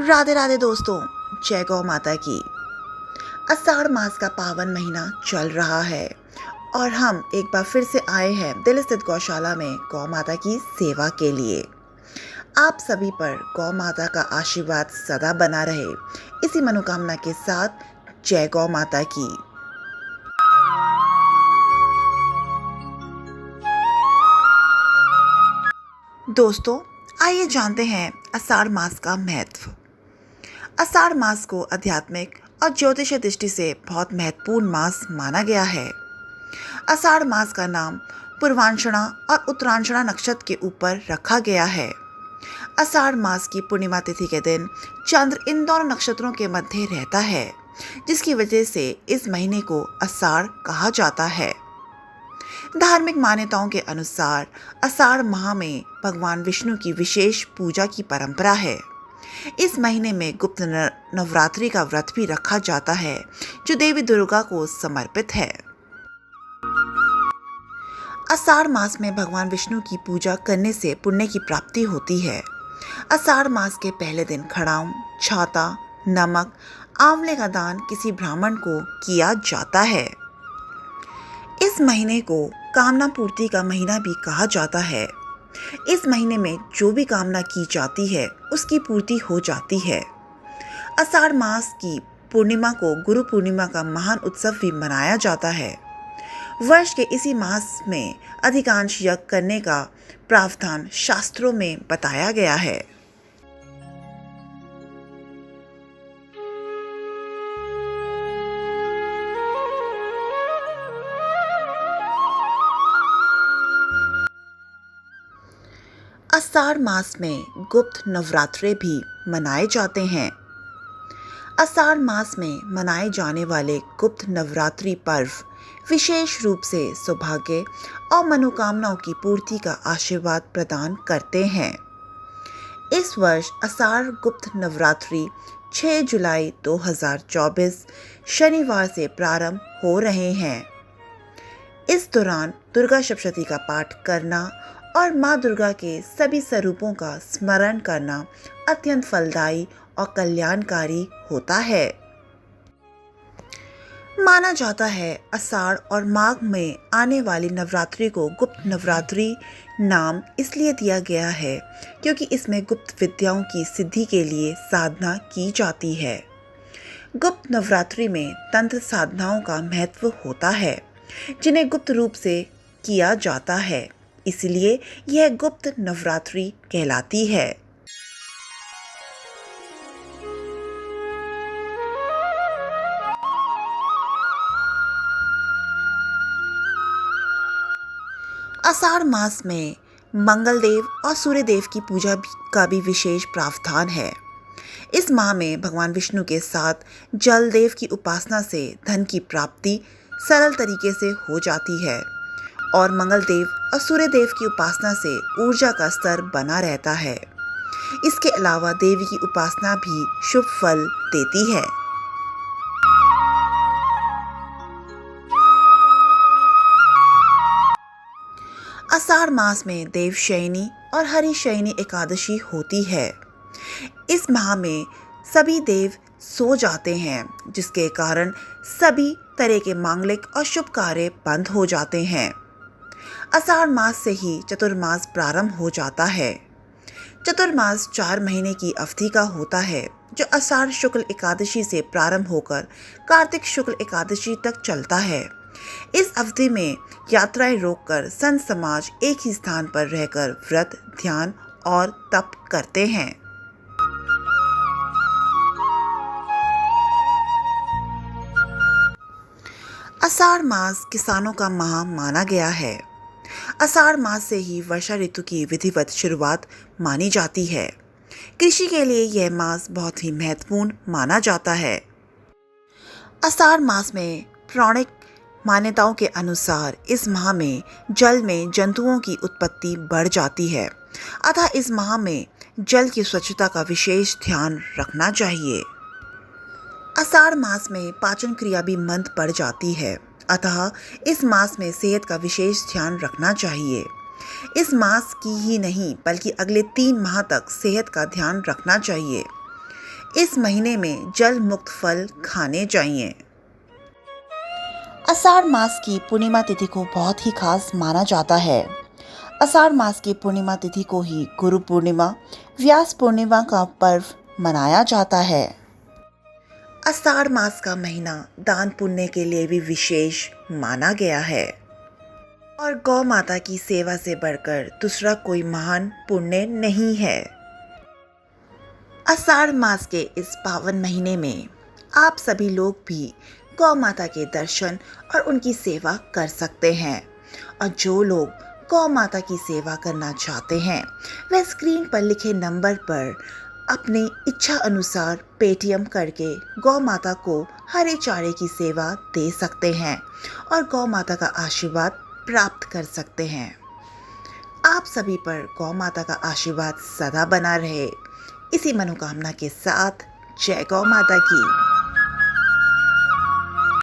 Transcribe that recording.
राधे राधे दोस्तों, जय गौ माता की। आषाढ़ मास का पावन महीना चल रहा है और हम एक बार फिर से आए हैं दिल्ली स्थित गौशाला में गौ माता की सेवा के लिए। आप सभी पर गौ माता का आशीर्वाद सदा बना रहे, इसी मनोकामना के साथ जय गौ माता की। दोस्तों, आइए जानते हैं आषाढ़ मास का महत्व। आषाढ़ मास को आध्यात्मिक और ज्योतिषीय दृष्टि से बहुत महत्वपूर्ण मास माना गया है। आषाढ़ मास का नाम पूर्वाषाढ़ा और उत्तराषाढ़ा नक्षत्र के ऊपर रखा गया है। आषाढ़ मास की पूर्णिमा तिथि के दिन चंद्र इन दोनों नक्षत्रों के मध्य रहता है, जिसकी वजह से इस महीने को आषाढ़ कहा जाता है। धार्मिक मान्यताओं के अनुसार आषाढ़ माह में भगवान विष्णु की विशेष पूजा की परंपरा है। इस महीने में गुप्त नवरात्रि का व्रत भी रखा जाता है, जो देवी दुर्गा को समर्पित है। आषाढ़ मास में भगवान विष्णु की पूजा करने से पुण्य की प्राप्ति होती है। आषाढ़ मास के पहले दिन खड़ाऊं, छाता, नमक, आंवले का दान किसी ब्राह्मण को किया जाता है। इस महीने को कामना पूर्ति का महीना भी कहा जाता है। इस महीने में जो भी कामना की जाती है उसकी पूर्ति हो जाती है। आषाढ़ मास की पूर्णिमा को गुरु पूर्णिमा का महान उत्सव भी मनाया जाता है। वर्ष के इसी मास में अधिकांश यज्ञ करने का प्रावधान शास्त्रों में बताया गया है। आषाढ़ मास में गुप्त नवरात्रे भी मनाए जाते हैं। आषाढ़ मास में मनाए जाने वाले गुप्त नवरात्रि पर्व विशेष रूप से सौभाग्य और मनोकामनाओं की पूर्ति का आशीर्वाद प्रदान करते हैं। इस वर्ष आषाढ़ गुप्त नवरात्रि 6 जुलाई 2024 शनिवार से प्रारंभ हो रहे हैं। इस दौरान दुर्गा सप्तशती का पाठ करना और माँ दुर्गा के सभी स्वरूपों का स्मरण करना अत्यंत फलदायी और कल्याणकारी होता है। माना जाता है आषाढ़ और माघ में आने वाली नवरात्रि को गुप्त नवरात्रि नाम इसलिए दिया गया है क्योंकि इसमें गुप्त विद्याओं की सिद्धि के लिए साधना की जाती है। गुप्त नवरात्रि में तंत्र साधनाओं का महत्व होता है, जिन्हें गुप्त रूप से किया जाता है, इसलिए यह गुप्त नवरात्रि कहलाती है। आषाढ़ मास में मंगल देव और सूर्य देव की पूजा का भी विशेष प्रावधान है। इस माह में भगवान विष्णु के साथ जल देव की उपासना से धन की प्राप्ति सरल तरीके से हो जाती है और मंगल देव और सूर्य देव की उपासना से ऊर्जा का स्तर बना रहता है। इसके अलावा देवी की उपासना भी शुभ फल देती है। आषाढ़ मास में देवशयनी और हरिशयनी एकादशी होती है। इस माह में सभी देव सो जाते हैं, जिसके कारण सभी तरह के मांगलिक और शुभ कार्य बंद हो जाते हैं। आषाढ़ मास से ही चतुर्मास प्रारंभ हो जाता है। चतुर्मास 4 महीने की अवधि का होता है, जो आषाढ़ शुक्ल एकादशी से प्रारंभ होकर कार्तिक शुक्ल एकादशी तक चलता है। इस अवधि में यात्राएं रोककर संत समाज एक ही स्थान पर रहकर व्रत, ध्यान और तप करते हैं। आषाढ़ मास किसानों का माह माना गया है। आषाढ़ मास से ही वर्षा ऋतु की विधिवत शुरुआत मानी जाती है। कृषि के लिए यह मास बहुत ही महत्वपूर्ण माना जाता है। आषाढ़ मास में पौराणिक मान्यताओं के अनुसार इस माह में जल में जंतुओं की उत्पत्ति बढ़ जाती है, अतः इस माह में जल की स्वच्छता का विशेष ध्यान रखना चाहिए। आषाढ़ मास में पाचन क्रिया भी मंद पड़ जाती है, अतः इस मास में सेहत का विशेष ध्यान रखना चाहिए। इस मास की ही नहीं बल्कि अगले 3 माह तक सेहत का ध्यान रखना चाहिए। इस महीने में जल मुक्त फल खाने चाहिए। आषाढ़ मास की पूर्णिमा तिथि को बहुत ही खास माना जाता है। आषाढ़ मास की पूर्णिमा तिथि को ही गुरु पूर्णिमा, व्यास पूर्णिमा का पर्व मनाया जाता है। आषाढ़ मास का महीना दान पुण्य के लिए भी विशेष माना गया है और गौ माता की सेवा से बढ़कर दूसरा कोई महान पुण्य नहीं है। आषाढ़ मास के इस पावन महीने में आप सभी लोग भी गौ माता के दर्शन और उनकी सेवा कर सकते हैं और जो लोग गौ माता की सेवा करना चाहते हैं वह स्क्रीन पर लिखे नंबर पर अपनी इच्छा अनुसार पेटीएम करके गौ माता को हरे चारे की सेवा दे सकते हैं और गौ माता का आशीर्वाद प्राप्त कर सकते हैं। आप सभी पर गौ माता का आशीर्वाद सदा बना रहे, इसी मनोकामना के साथ जय गौ माता की।